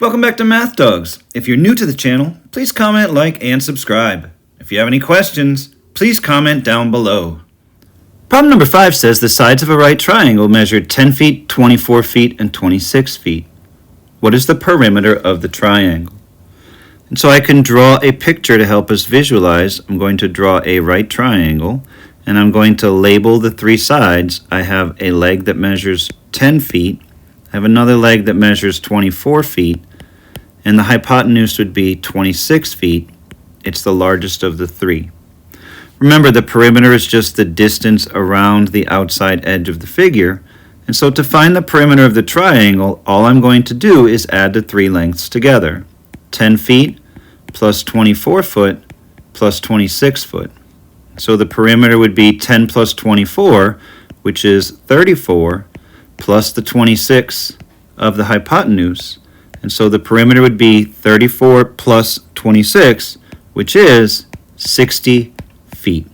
Welcome back to Math Dogs. If you're new to the channel, please comment, like, and subscribe. If you have any questions, please comment down below. Problem number 5 says the sides of a right triangle measured 10 feet, 24 feet, and 26 feet. What is the perimeter of the triangle? And so I can draw a picture to help us visualize. I'm going to draw a right triangle, and I'm going to label the three sides. I have a leg that measures 10 feet. I have another leg that measures 24 feet, and the hypotenuse would be 26 feet. It's the largest of the three. Remember, the perimeter is just the distance around the outside edge of the figure, and so to find the perimeter of the triangle, all I'm going to do is add the three lengths together. 10 feet plus 24 foot plus 26 foot. So the perimeter would be 10 plus 24, which is 34, plus the 26 of the hypotenuse. And so the perimeter would be 34 plus 26, which is 60 feet.